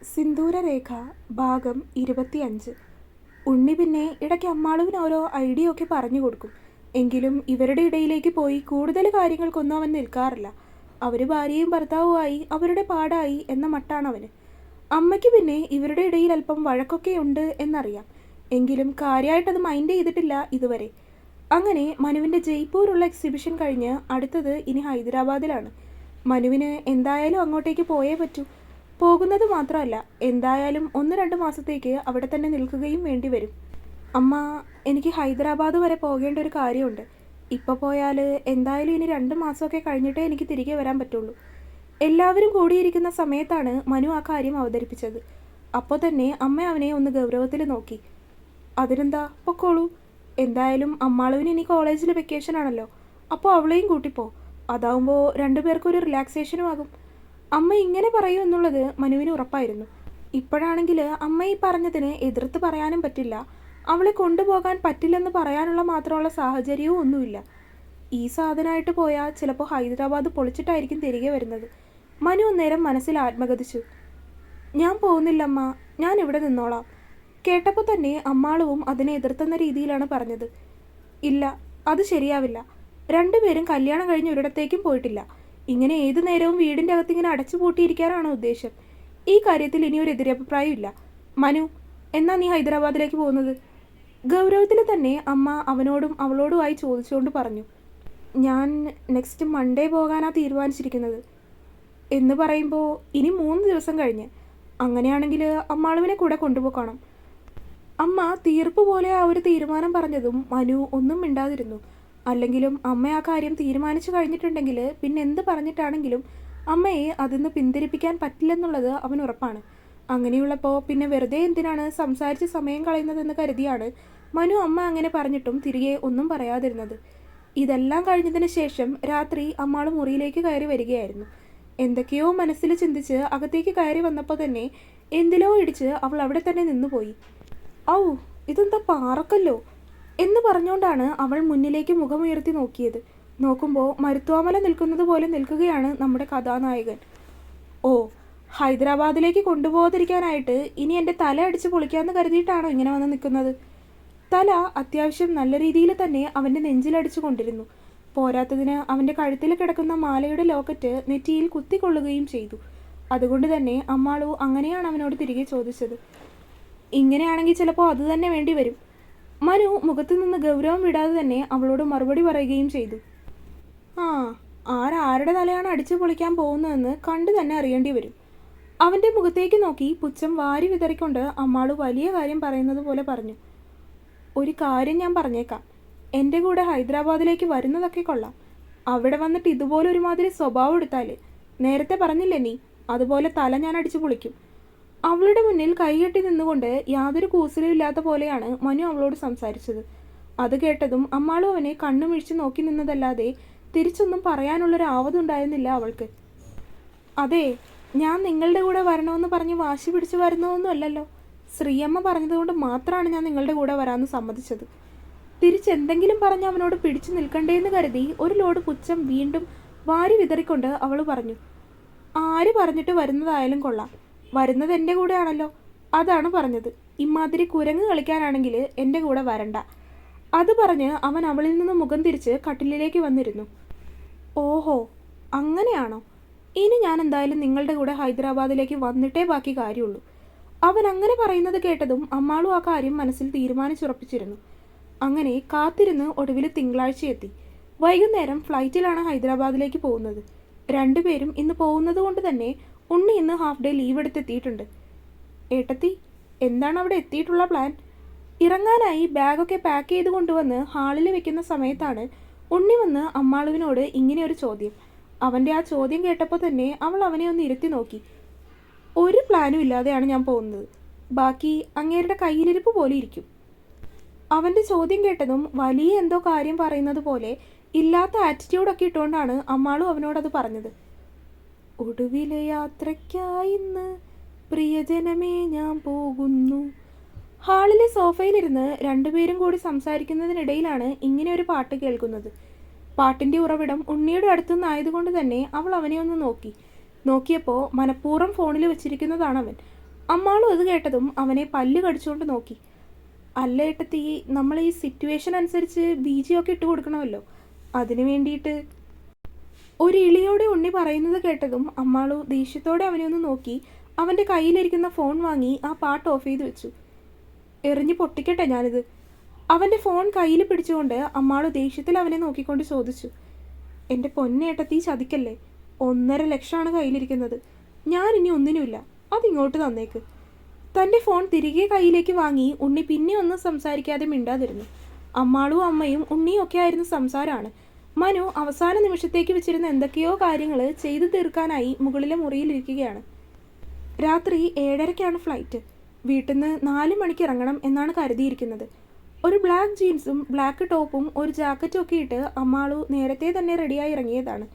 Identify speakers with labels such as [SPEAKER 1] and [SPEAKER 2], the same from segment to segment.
[SPEAKER 1] സിന്ദൂരരേഖ ഭാഗം 25. ഉണ്ണി പിന്നെ ഇടയ്ക്ക് അമ്മാളുവിന് ഓരോ ഐഡിയ ഒക്കെ പറഞ്ഞു കൊടുക്കും. എങ്കിലും ഇവരുടെ ഇടയിലേക്ക് പോയി കൂടുതൽ കാര്യങ്ങൾക്കൊന്നും അവൻ നിൽക്കാറില്ല. അവർ ഭാര്യയും ഭർത്താവുമായി അവരുടെ പാടായി എന്ന മട്ടാണ് അവന്. അമ്മയ്ക്ക് പിന്നെ ഇവരുടെ ഇടയിൽ അല്പം വഴക്കൊക്കെ ഉണ്ട് എന്നറിയാം. എങ്കിലും കാര്യമായിട്ടത് മൈൻഡ് ചെയ്തിട്ടില്ല ഇതുവരെ. അങ്ങനെ മനുവിൻ്റെ ജയ്പൂരുള്ള എക്സിബിഷൻ കഴിഞ്ഞ് അടുത്തത് ഇനി ഹൈദരാബാദിലാണ്. മനുവിന് എന്തായാലും അങ്ങോട്ടേക്ക് പോയേ പറ്റൂ. പോകുന്നത് മാത്രമല്ല, എന്തായാലും 1-2 മാസത്തേക്ക് അവിടെ തന്നെ നിൽക്കുകയും വേണ്ടി വരും. അമ്മ, എനിക്ക് ഹൈദരാബാദ് വരെ പോകേണ്ട ഒരു കാര്യമുണ്ട്. ഇപ്പോൾ പോയാൽ എന്തായാലും ഇനി 2 മാസമൊക്കെ കഴിഞ്ഞിട്ടേ എനിക്ക് തിരികെ വരാൻ പറ്റുള്ളൂ. എല്ലാവരും കൂടിയിരിക്കുന്ന സമയത്താണ് മനു ആ കാര്യം അവതരിപ്പിച്ചത്. അപ്പോൾ തന്നെ അമ്മ അവനെ ഒന്ന് ഗൗരവത്തിൽ നോക്കി. അതിനെന്താ, പൊക്കോളൂ. എന്തായാലും അമ്മാളുവിന് ഇനി കോളേജിൽ വെക്കേഷൻ ആണല്ലോ, അപ്പോൾ അവളെയും കൂട്ടിപ്പോ. അതാവുമ്പോൾ 2 പേർക്കൊരു റിലാക്സേഷനും ആകും. അമ്മ ഇങ്ങനെ പറയൂ എന്നുള്ളത് മനുവിന് ഉറപ്പായിരുന്നു. ഇപ്പോഴാണെങ്കിൽ അമ്മ ഈ പറഞ്ഞതിന് എതിർത്ത് പറയാനും പറ്റില്ല. അവളെ കൊണ്ടുപോകാൻ പറ്റില്ലെന്ന് പറയാനുള്ള മാത്രമുള്ള സാഹചര്യവും ഒന്നുമില്ല. ഈ സാധനമായിട്ട് പോയാൽ ചിലപ്പോൾ ഹൈദരാബാദ് പൊളിച്ചിട്ടായിരിക്കും തിരികെ വരുന്നത്. മനു അന്നേരം മനസ്സിൽ ആത്മഗതിച്ചു. ഞാൻ പോകുന്നില്ലമ്മ, ഞാൻ ഇവിടെ നിന്നോളാം. കേട്ടപ്പോൾ തന്നെ അമ്മാളുവും അതിനെ എതിർത്തുന്ന രീതിയിലാണ് പറഞ്ഞത്. ഇല്ല, അത് ശരിയാവില്ല. 2 പേരും കല്യാണം കഴിഞ്ഞ് ഒരിടത്തേക്കും പോയിട്ടില്ല. ഇങ്ങനെ ഏതു നേരവും വീടിൻ്റെ അകത്ത് ഇങ്ങനെ അടച്ചു പൂട്ടിയിരിക്കാനാണോ ഉദ്ദേശം? ഈ കാര്യത്തിൽ ഇനി ഒരു എതിരഭിപ്രായം ഇല്ല. മനു, എന്നാ നീ ഹൈദരാബാദിലേക്ക് പോകുന്നത്? ഗൗരവത്തിൽ തന്നെ അമ്മ അവനോടും അവളോടുമായി ചോദിച്ചുകൊണ്ട് പറഞ്ഞു. ഞാൻ നെക്സ്റ്റ് മൺഡേ പോകാനാണ് തീരുമാനിച്ചിരിക്കുന്നത്. എന്ന് പറയുമ്പോൾ ഇനി 3 ദിവസം കഴിഞ്ഞ്. അങ്ങനെയാണെങ്കിൽ അമ്മാളുവിനെ കൂടെ കൊണ്ടുപോക്കണം. അമ്മ തീർപ്പ് പോലെ ആ ഒരു തീരുമാനം പറഞ്ഞതും മനു ഒന്നും മിണ്ടാതിരുന്നു. അല്ലെങ്കിലും അമ്മ ആ കാര്യം തീരുമാനിച്ചു കഴിഞ്ഞിട്ടുണ്ടെങ്കിൽ പിന്നെ എന്ത് പറഞ്ഞിട്ടാണെങ്കിലും അമ്മയെ അതിന്ന് പിന്തിരിപ്പിക്കാൻ പറ്റില്ലെന്നുള്ളത് അവൻ ഉറപ്പാണ്. അങ്ങനെയുള്ളപ്പോൾ പിന്നെ വെറുതെ എന്തിനാണ് സംസാരിച്ച് സമയം കളയുന്നതെന്ന് കരുതിയാണ് മനു അമ്മ അങ്ങനെ പറഞ്ഞിട്ടും തിരികെ ഒന്നും പറയാതിരുന്നത്. ഇതെല്ലാം കഴിഞ്ഞതിന് ശേഷം രാത്രി അമ്മാൾ മുറിയിലേക്ക് കയറി വരികയായിരുന്നു. എന്തൊക്കെയോ മനസ്സിൽ ചിന്തിച്ച് അകത്തേക്ക് കയറി വന്നപ്പോൾ തന്നെ എന്തിലോ ഇടിച്ച് അവൾ അവിടെ തന്നെ നിന്നുപോയി. ഔ, ഇതെന്താ പാറക്കല്ലോ എന്ന് പറഞ്ഞുകൊണ്ടാണ് അവൾ മുന്നിലേക്ക് മുഖമുയർത്തി നോക്കിയത്. നോക്കുമ്പോൾ മരുത്വാമല നിൽക്കുന്നത് പോലെ നിൽക്കുകയാണ് നമ്മുടെ കഥാനായകൻ. ഓ, ഹൈദരാബാദിലേക്ക് കൊണ്ടുപോകാതിരിക്കാനായിട്ട് ഇനി എൻ്റെ തല അടിച്ച് പൊളിക്കാമെന്ന് കരുതിയിട്ടാണോ ഇങ്ങനെ വന്ന് നിൽക്കുന്നത്? തല അത്യാവശ്യം നല്ല രീതിയിൽ തന്നെ അവൻ്റെ നെഞ്ചിലടിച്ചു കൊണ്ടിരുന്നു. പോരാത്തതിന് അവൻ്റെ കഴുത്തിൽ കിടക്കുന്ന മാലയുടെ ലോക്കറ്റ് നെറ്റിയിൽ കുത്തിക്കൊള്ളുകയും ചെയ്തു. അതുകൊണ്ട് തന്നെ അമ്മാളു അങ്ങനെയാണ് അവനോട് തിരികെ ചോദിച്ചത്. ഇങ്ങനെയാണെങ്കിൽ ചിലപ്പോൾ അതുതന്നെ വേണ്ടി വരും. മനു മുഖത്തു നിന്ന് ഗൗരവം വിടാതെ തന്നെ അവളോട് മറുപടി പറയുകയും ചെയ്തു. ആരുടെ തലയാണ് അടിച്ചു പൊളിക്കാൻ പോകുന്നതെന്ന് കണ്ടു തന്നെ അറിയേണ്ടി വരും. അവൻ്റെ മുഖത്തേക്ക് നോക്കി പുച്ഛം വാരി വിതറിക്കൊണ്ട് അമ്മാളു വലിയ കാര്യം പറയുന്നത് പോലെ പറഞ്ഞു. ഒരു കാര്യം ഞാൻ പറഞ്ഞേക്കാം. എൻ്റെ കൂടെ ഹൈദരാബാദിലേക്ക് വരുന്നതൊക്കെ കൊള്ളാം. അവിടെ വന്നിട്ട് ഇതുപോലെ ഒരുമാതിരി സ്വഭാവം എടുത്താൽ, നേരത്തെ പറഞ്ഞില്ലേ നീ, അതുപോലെ തല ഞാൻ അടിച്ചു പൊളിക്കും. അവളുടെ മുന്നിൽ കൈകെട്ടി നിന്നുകൊണ്ട് യാതൊരു കൂസലും ഇല്ലാത്ത പോലെയാണ് മനു അവളോട് സംസാരിച്ചത്. അത് കേട്ടതും അമ്മാളും അവനെ കണ്ണുമിഴിച്ച് നോക്കി നിന്നതല്ലാതെ തിരിച്ചൊന്നും പറയാനുള്ളൊരു ആവതുണ്ടായിരുന്നില്ല അവൾക്ക്. അതെ, ഞാൻ നിങ്ങളുടെ കൂടെ വരണമെന്ന് പറഞ്ഞ് വാശി പിടിച്ച് വരുന്നതൊന്നും അല്ലല്ലോ. ശ്രീയമ്മ പറഞ്ഞതുകൊണ്ട് മാത്രമാണ് ഞാൻ നിങ്ങളുടെ കൂടെ വരാമെന്ന് സമ്മതിച്ചത്. തിരിച്ചെന്തെങ്കിലും പറഞ്ഞ് അവനോട് പിടിച്ചു നിൽക്കണ്ടേന്ന് കരുതി ഒരു ലോഡ് പുച്ഛം വീണ്ടും വാരി വിതറിക്കൊണ്ട് അവൾ പറഞ്ഞു. ആര് പറഞ്ഞിട്ട് വരുന്നതായാലും കൊള്ളാം, വരുന്നത് എൻ്റെ കൂടെ ആണല്ലോ, അതാണ് പറഞ്ഞത്. ഇമാതിരി കുരങ്ങ് കളിക്കാനാണെങ്കിൽ എൻ്റെ കൂടെ വരണ്ട. അത് പറഞ്ഞ് അവൻ അവളിൽ നിന്ന് മുഖം തിരിച്ച് കട്ടിലിലേക്ക് വന്നിരുന്നു. ഓഹോ, അങ്ങനെയാണോ? ഇനി ഞാൻ എന്തായാലും നിങ്ങളുടെ കൂടെ ഹൈദരാബാദിലേക്ക് വന്നിട്ടേ ബാക്കി കാര്യമുള്ളൂ. അവൻ അങ്ങനെ പറയുന്നത് കേട്ടതും അമ്മാളും ആ കാര്യം മനസ്സിൽ തീരുമാനിച്ചുറപ്പിച്ചിരുന്നു. അങ്ങനെ കാത്തിരുന്ന് ഒടുവിൽ തിങ്കളാഴ്ച എത്തി. വൈകുന്നേരം ഫ്ലൈറ്റിലാണ് ഹൈദരാബാദിലേക്ക് പോകുന്നത്. 2 പേരും ഇന്ന് പോകുന്നത് കൊണ്ട് തന്നെ ഉണ്ണി ഇന്ന് ഹാഫ് ഡേ ലീവ് എടുത്തെത്തിയിട്ടുണ്ട്. ഏട്ടത്തി, എന്താണ് അവിടെ എത്തിയിട്ടുള്ള പ്ലാൻ? ഇറങ്ങാനായി ബാഗൊക്കെ പാക്ക് ചെയ്ത് കൊണ്ടുവന്ന് ഹാളിൽ വെക്കുന്ന സമയത്താണ് ഉണ്ണി വന്ന് അമ്മാളുവിനോട് ഇങ്ങനെ ഒരു ചോദ്യം. അവൻ്റെ ആ ചോദ്യം കേട്ടപ്പോൾ തന്നെ അവൾ അവനെ ഒന്ന് ഇരുത്തി നോക്കി. ഒരു പ്ലാനും ഇല്ലാതെയാണ് ഞാൻ പോകുന്നത്. ബാക്കി അങ്ങേരുടെ കയ്യിലിരിപ്പ് പോലെ ഇരിക്കും. അവൻ്റെ ചോദ്യം കേട്ടതും വലിയ എന്തോ കാര്യം പറയുന്നത് പോലെ ഇല്ലാത്ത ആറ്റിറ്റ്യൂഡൊക്കെ ഇട്ടുകൊണ്ടാണ് അമ്മാളും അവനോടത് പറഞ്ഞത്. ഒടുവിലെ യാത്രയ്ക്കായിന്ന് പ്രിയജനമേ ഞാൻ പോകുന്നു. ഹാളിലെ സോഫയിലിരുന്ന് 2 പേരും കൂടി സംസാരിക്കുന്നതിനിടയിലാണ് ഇങ്ങനെ ഒരു പാട്ട് കേൾക്കുന്നത്. പാട്ടിൻ്റെ ഉറവിടം ഉണ്ണിയുടെ അടുത്തുനിന്നായതുകൊണ്ട് തന്നെ അവൾ അവനെ ഒന്ന് നോക്കി. നോക്കിയപ്പോൾ മനഃപൂർവ്വം ഫോണിൽ വെച്ചിരിക്കുന്നതാണ് അവൻ. അമ്മാളും അത് കേട്ടതും അവനെ പല്ല് കടിച്ചുകൊണ്ട് നോക്കി. അല്ല ഏട്ടത്തി, നമ്മൾ ഈ സിറ്റുവേഷൻ അനുസരിച്ച് ബീജിയൊക്കെ ഇട്ട് കൊടുക്കണമല്ലോ, അതിനു വേണ്ടിയിട്ട്. ഒരു ഇളിയോടെ ഉണ്ണി പറയുന്നത് കേട്ടതും അമ്മാളു ദേഷ്യത്തോടെ അവനെ ഒന്ന് നോക്കി അവൻ്റെ കയ്യിലിരിക്കുന്ന ഫോൺ വാങ്ങി ആ പാട്ട് ഓഫ് ചെയ്ത് വെച്ചു. എറിഞ്ഞു പൊട്ടിക്കട്ടെ ഞാനിത്. അവൻ്റെ ഫോൺ കയ്യിൽ പിടിച്ചുകൊണ്ട് അമ്മാളു ദേഷ്യത്തിൽ അവനെ നോക്കിക്കൊണ്ട് ചോദിച്ചു. എൻ്റെ പൊന്നേട്ടത്തി ചതിക്കല്ലേ, 1,50,000 കയ്യിലിരിക്കുന്നത്. ഞാനിനി ഒന്നിനുമില്ല, അതിങ്ങോട്ട് തന്നേക്ക്. തൻ്റെ ഫോൺ തിരികെ കയ്യിലേക്ക് വാങ്ങി ഉണ്ണി പിന്നെ ഒന്നും സംസാരിക്കാതെ മിണ്ടാതിരുന്നു. അമ്മാളും അമ്മയും ഉണ്ണിയും ഒക്കെ ആയിരുന്ന സംസാരമാണ്. മനു അവസാന നിമിഷത്തേക്ക് വെച്ചിരുന്ന എന്തൊക്കെയോ കാര്യങ്ങൾ ചെയ്തു തീർക്കാനായി മുകളിലെ മുറിയിലിരിക്കുകയാണ്. രാത്രി 7:30-ക്കാണ് ഫ്ലൈറ്റ്. വീട്ടിൽ നിന്ന് 4 മണിക്ക് ഇറങ്ങണം എന്നാണ് കരുതിയിരിക്കുന്നത്. ഒരു ബ്ലാക്ക് ജീൻസും ബ്ലാക്ക് ടോപ്പും ഒരു ജാക്കറ്റും ഒക്കെ ഇട്ട് അമ്മാളു നേരത്തെ തന്നെ റെഡിയായി ഇറങ്ങിയതാണ്.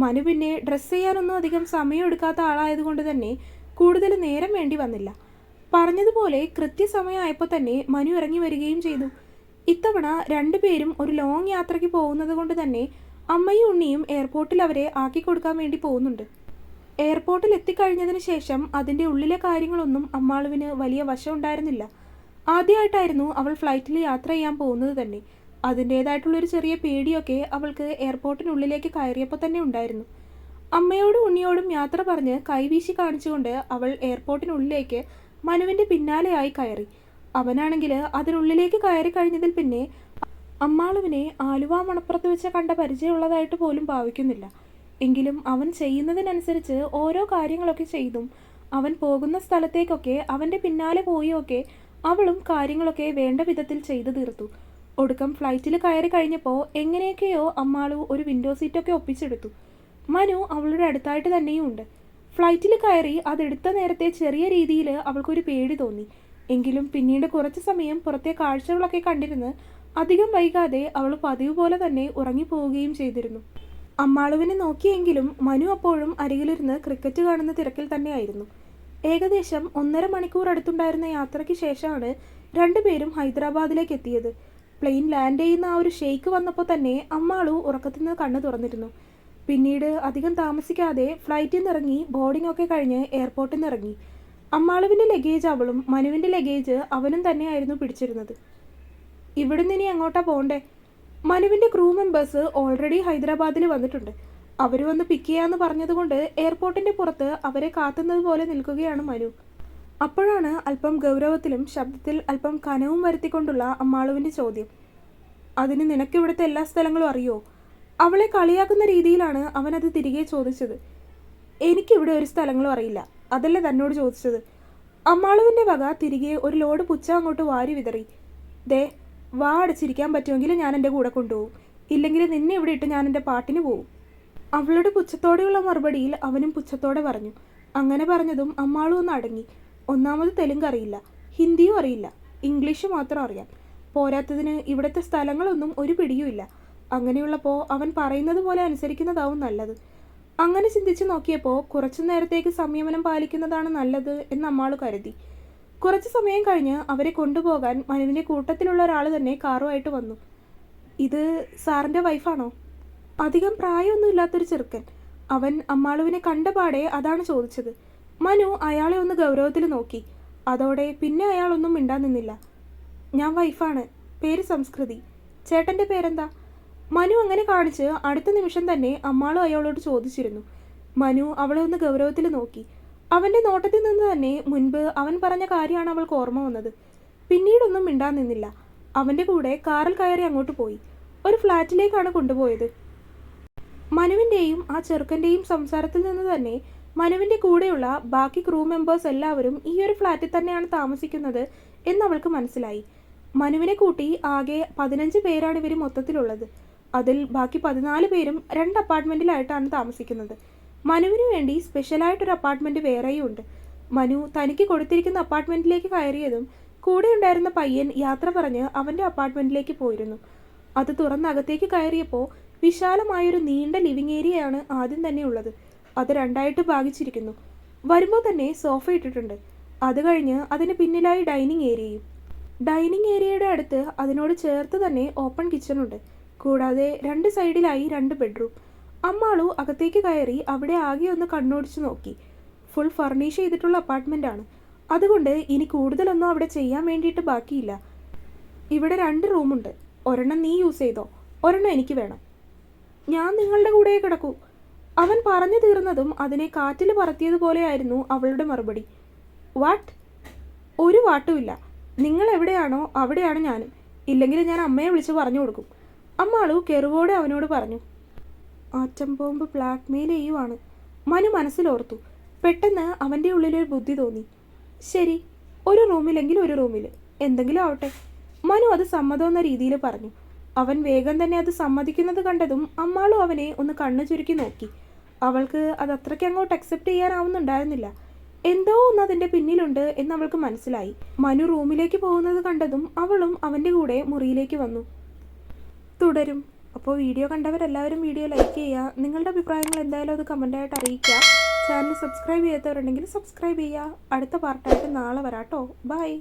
[SPEAKER 1] മനു പിന്നെ ഡ്രസ്സ് ചെയ്യാനൊന്നും അധികം സമയം എടുക്കാത്ത ആളായതുകൊണ്ട് തന്നെ കൂടുതൽ നേരം വേണ്ടി വന്നില്ല. പറഞ്ഞതുപോലെ കൃത്യസമയമായപ്പോൾ തന്നെ മനു ഇറങ്ങി വരികയും ചെയ്തു. ഇത്തവണ രണ്ടുപേരും ഒരു ലോങ് യാത്രയ്ക്ക് പോകുന്നത് കൊണ്ട് തന്നെ അമ്മയും ഉണ്ണിയും എയർപോർട്ടിൽ അവരെ ആക്കിക്കൊടുക്കാൻ വേണ്ടി പോകുന്നുണ്ട്. എയർപോർട്ടിൽ എത്തിക്കഴിഞ്ഞതിന് ശേഷം അതിൻ്റെ ഉള്ളിലെ കാര്യങ്ങളൊന്നും അമ്മാളുവിന് വലിയ വശം ഉണ്ടായിരുന്നില്ല. ആദ്യമായിട്ടായിരുന്നു അവൾ ഫ്ലൈറ്റിൽ യാത്ര ചെയ്യാൻ പോകുന്നത് തന്നെ. അതിൻ്റേതായിട്ടുള്ളൊരു ചെറിയ പേടിയൊക്കെ അവൾക്ക് എയർപോർട്ടിനുള്ളിലേക്ക് കയറിയപ്പോൾ തന്നെ ഉണ്ടായിരുന്നു. അമ്മയോടും ഉണ്ണിയോടും യാത്ര പറഞ്ഞ് കൈവീശി കാണിച്ചുകൊണ്ട് അവൾ എയർപോർട്ടിനുള്ളിലേക്ക് മനുവിൻ്റെ പിന്നാലെയായി കയറി. അവനാണെങ്കിൽ അതിനുള്ളിലേക്ക് കയറി കഴിഞ്ഞതിൽ പിന്നെ അമ്മാളുവിനെ ആലുവ മണപ്പുറത്ത് വെച്ച് കണ്ട പരിചയമുള്ളതായിട്ട് പോലും ഭാവിക്കുന്നില്ല. എങ്കിലും അവൻ ചെയ്യുന്നതിനനുസരിച്ച് ഓരോ കാര്യങ്ങളൊക്കെ ചെയ്തും അവൻ പോകുന്ന സ്ഥലത്തേക്കൊക്കെ അവൻ്റെ പിന്നാലെ പോയൊക്കെ അവളും കാര്യങ്ങളൊക്കെ വേണ്ട വിധത്തിൽ ചെയ്തു തീർത്തു. ഒടുക്കം ഫ്ലൈറ്റിൽ കയറി കഴിഞ്ഞപ്പോൾ എങ്ങനെയൊക്കെയോ അമ്മാളു ഒരു വിൻഡോ സീറ്റൊക്കെ ഒപ്പിച്ചെടുത്തു. മനു അവളുടെ അടുത്തായിട്ട് തന്നെയും ഉണ്ട്. ഫ്ലൈറ്റിൽ കയറി അതെടുത്ത നേരത്തെ ചെറിയ രീതിയിൽ അവൾക്കൊരു പേടി തോന്നി. എങ്കിലും പിന്നീട് കുറച്ച് സമയം പുറത്തെ കാഴ്ചകളൊക്കെ കണ്ടിരുന്ന് അധികം വൈകാതെ അവൾ പതിവ് പോലെ തന്നെ ഉറങ്ങിപ്പോവുകയും ചെയ്തിരുന്നു. അമ്മാളുവിനെ നോക്കിയെങ്കിലും മനു അപ്പോഴും അരികിലിരുന്ന് ക്രിക്കറ്റ് കാണുന്ന തിരക്കിൽ തന്നെയായിരുന്നു. ഏകദേശം 1.5 മണിക്കൂർ അടുത്തുണ്ടായിരുന്ന യാത്രയ്ക്ക് ശേഷമാണ് രണ്ടുപേരും ഹൈദരാബാദിലേക്ക് എത്തിയത്. പ്ലെയിൻ ലാൻഡ് ചെയ്യുന്ന ആ ഒരു ഷെയ്ക്ക് വന്നപ്പോൾ തന്നെ അമ്മാളു ഉറക്കത്തിൽ നിന്ന് കണ്ണു തുറന്നിരുന്നു. പിന്നീട് അധികം താമസിക്കാതെ ഫ്ലൈറ്റിൽ നിന്ന് ഇറങ്ങി ബോർഡിംഗ് ഒക്കെ കഴിഞ്ഞ് എയർപോർട്ടിൽ നിന്ന് ഇറങ്ങി. അമ്മാളുവിൻ്റെ ലഗേജ് അവളും മനുവിൻ്റെ ലഗേജ് അവനും തന്നെയായിരുന്നു പിടിച്ചിരുന്നത്. ഇവിടുന്ന് ഇനി എങ്ങോട്ടാ പോകണ്ടേ? മനുവിൻ്റെ ക്രൂ മെമ്പേഴ്സ് ഓൾറെഡി ഹൈദരാബാദിൽ വന്നിട്ടുണ്ട്. അവർ വന്ന് പിക്ക് ചെയ്യാമെന്ന് പറഞ്ഞതുകൊണ്ട് എയർപോർട്ടിൻ്റെ പുറത്ത് അവരെ കാത്തുന്നത് പോലെ നിൽക്കുകയാണ് മനു. അപ്പോഴാണ് അല്പം ഗൗരവത്തിലും ശബ്ദത്തിൽ അല്പം കനവും വരുത്തിക്കൊണ്ടുള്ള അമ്മാളുവിൻ്റെ ചോദ്യം. അതിന് നിനക്കിവിടുത്തെ എല്ലാ സ്ഥലങ്ങളും അറിയോ? അവളെ കളിയാക്കുന്ന രീതിയിലാണ് അവനത് തിരികെ ചോദിച്ചത്. എനിക്കിവിടെ ഒരു സ്ഥലങ്ങളും അറിയില്ല, അതല്ലേ തന്നോട് ചോദിച്ചത്. അമ്മാളുവിൻ്റെ വക തിരികെ ഒരു ലോഡ് പുച്ച അങ്ങോട്ട് വാരി വിതറി. ദേ, വാ അടച്ചിരിക്കാൻ പറ്റുമെങ്കിൽ ഞാൻ എൻ്റെ കൂടെ കൊണ്ടുപോകും, ഇല്ലെങ്കിൽ നിന്നെ ഇവിടെ ഇട്ട് ഞാൻ എൻ്റെ പാട്ടിന് പോവും. അവളുടെ പുച്ഛത്തോടെയുള്ള മറുപടിയിൽ അവനും പുച്ഛത്തോടെ പറഞ്ഞു. അങ്ങനെ പറഞ്ഞതും അമ്മാളും ഒന്ന് അടങ്ങി. ഒന്നാമത് തെലുങ്ക് അറിയില്ല, ഹിന്ദിയും അറിയില്ല, ഇംഗ്ലീഷ് മാത്രം അറിയാം. പോരാത്തതിന് ഇവിടുത്തെ സ്ഥലങ്ങളൊന്നും ഒരു പിടിയുമില്ല. അങ്ങനെയുള്ളപ്പോൾ അവൻ പറയുന്നത് പോലെ അനുസരിക്കുന്നതാവും നല്ലത്. അങ്ങനെ ചിന്തിച്ചു നോക്കിയപ്പോൾ കുറച്ചു നേരത്തേക്ക് സംയമനം പാലിക്കുന്നതാണ് നല്ലത് എന്ന് അമ്മാളു കരുതി. കുറച്ച് സമയം കഴിഞ്ഞ് അവരെ കൊണ്ടുപോകാൻ മനുവിൻ്റെ കൂട്ടത്തിലുള്ള ഒരാൾ തന്നെ കാറുമായിട്ട് വന്നു. ഇത് സാറിൻ്റെ വൈഫാണോ? അധികം പ്രായമൊന്നുമില്ലാത്തൊരു ചെറുക്കൻ. അവൻ അമ്മാളുവിനെ കണ്ടപാടെ അതാണ് ചോദിച്ചത്. മനു അയാളെ ഒന്ന് ഗൗരവത്തിൽ നോക്കി. അതോടെ പിന്നെ അയാളൊന്നും മിണ്ടാൻ നിന്നില്ല. ഞാൻ വൈഫാണ്, പേര് സംസ്കൃതി. ചേട്ടൻ്റെ പേരെന്താ? മനു അങ്ങനെ കാണിച്ച് അടുത്ത നിമിഷം തന്നെ അമ്മാളും അയാളോട് ചോദിച്ചിരുന്നു. മനു അവളെ ഒന്ന് ഗൗരവത്തിൽ നോക്കി. അവൻ്റെ നോട്ടത്തിൽ നിന്ന് തന്നെ മുൻപ് അവൻ പറഞ്ഞ കാര്യമാണ് അവൾക്ക് ഓർമ്മ വന്നത്. പിന്നീടൊന്നും മിണ്ടാൻ നിന്നില്ല. അവൻ്റെ കൂടെ കാറിൽ കയറി അങ്ങോട്ട് പോയി. ഒരു ഫ്ലാറ്റിലേക്കാണ് കൊണ്ടുപോയത്. മനുവിൻ്റെയും ആ ചെറുക്കൻ്റെയും സംസാരത്തിൽ നിന്ന് തന്നെ മനുവിൻ്റെ കൂടെയുള്ള ബാക്കി ക്രൂ മെമ്പേഴ്സ് എല്ലാവരും ഈ ഒരു ഫ്ലാറ്റിൽ തന്നെയാണ് താമസിക്കുന്നത് എന്നവൾക്ക് മനസ്സിലായി. മനുവിനെ കൂട്ടി ആകെ 15 പേരാണ് ഇവർ മൊത്തത്തിലുള്ളത്. അതിൽ ബാക്കി 14 പേരും 2 അപ്പാർട്ട്മെൻറ്റിലായിട്ടാണ് താമസിക്കുന്നത്. മനുവിന് വേണ്ടി സ്പെഷ്യലായിട്ടൊരു അപ്പാർട്ട്മെൻറ്റ് വേറെയും ഉണ്ട്. മനു തനിക്ക് കൊടുത്തിരിക്കുന്ന അപ്പാർട്ട്മെൻറ്റിലേക്ക് കയറിയതും കൂടെ ഉണ്ടായിരുന്ന പയ്യൻ യാത്ര പറഞ്ഞ് അവൻ്റെ അപ്പാർട്ട്മെൻറ്റിലേക്ക് പോയിരുന്നു. അത് തുറന്നകത്തേക്ക് കയറിയപ്പോൾ വിശാലമായൊരു നീണ്ട ലിവിങ് ഏരിയയാണ് ആദ്യം തന്നെ ഉള്ളത്. അത് 2ആയിട്ട് ഭാഗിച്ചിരിക്കുന്നു. വരുമ്പോൾ തന്നെ സോഫ ഇട്ടിട്ടുണ്ട്. അത് കഴിഞ്ഞ് അതിന് പിന്നിലായി ഡൈനിങ് ഏരിയയും. ഡൈനിങ് ഏരിയയുടെ അടുത്ത് അതിനോട് ചേർത്ത് തന്നെ ഓപ്പൺ കിച്ചണുണ്ട്. കൂടാതെ 2 സൈഡിലായി 2 ബെഡ്റൂം. അമ്മാളു അകത്തേക്ക് കയറി അവിടെ ആകെ ഒന്ന് കണ്ണോടിച്ച് നോക്കി. ഫുൾ ഫർണിഷ് ചെയ്തിട്ടുള്ള അപ്പാർട്ട്മെൻറ്റാണ്. അതുകൊണ്ട് ഇനി കൂടുതലൊന്നും അവിടെ ചെയ്യാൻ വേണ്ടിയിട്ട് ബാക്കിയില്ല. ഇവിടെ 2 റൂമുണ്ട്. ഒരെണ്ണം നീ യൂസ് ചെയ്തോ, ഒരെണ്ണം എനിക്ക് വേണം. ഞാൻ നിങ്ങളുടെ കൂടെ കിടക്കൂ. അവൻ പറഞ്ഞു തീർന്നതും അതിനെ കാറ്റിൽ പറത്തിയതുപോലെയായിരുന്നു അവളുടെ മറുപടി. വാട്ട്? ഒരു വാട്ടുമില്ല. നിങ്ങൾ എവിടെയാണോ അവിടെയാണ് ഞാനും. ഇല്ലെങ്കിൽ ഞാൻ അമ്മയെ വിളിച്ച് പറഞ്ഞു കൊടുക്കും, അമ്മാളു കെറുവോടെ അവനോട് പറഞ്ഞു. ആറ്റം ബോംബ് ബ്ലാക്ക്മെയിൽ ചെയ്യുവാണ്, മനു മനസ്സിലോർത്തു. പെട്ടെന്ന് അവൻ്റെ ഉള്ളിലൊരു ബുദ്ധി തോന്നി. ശരി, ഒരു റൂമിലെങ്കിൽ ഒരു റൂമിൽ, എന്തെങ്കിലും ആവട്ടെ. മനു അത് സമ്മതമെന്ന രീതിയിൽ പറഞ്ഞു. അവൻ വേഗം തന്നെ അത് സമ്മതിക്കുന്നത് കണ്ടതും അമ്മാളു അവനെ ഒന്ന് കണ്ണു ചുരുക്കി നോക്കി. അവൾക്ക് അത് അത്രയ്ക്ക് അങ്ങോട്ട് അക്സെപ്റ്റ് ചെയ്യാനാവുന്നുണ്ടായിരുന്നില്ല. എന്തോ ഒന്ന് അതിൻ്റെ പിന്നിലുണ്ട് എന്ന് അവൾക്ക് മനസ്സിലായി. മനു റൂമിലേക്ക് പോകുന്നത് കണ്ടതും അവളും അവൻ്റെ കൂടെ മുറിയിലേക്ക് വന്നു. തുടരും. അപ്പോൾ വീഡിയോ കണ്ടവരെല്ലാവരും വീഡിയോ ലൈക്ക് ചെയ്യുക. നിങ്ങളുടെ അഭിപ്രായങ്ങൾ എന്തായാലും അത് കമൻ്റായിട്ട് അറിയിക്കുക. ചാനൽ സബ്സ്ക്രൈബ് ചെയ്യാത്തവരുണ്ടെങ്കിൽ സബ്സ്ക്രൈബ് ചെയ്യുക. അടുത്ത പാർട്ടായിട്ട് നാളെ വരാട്ടോ. ബൈ.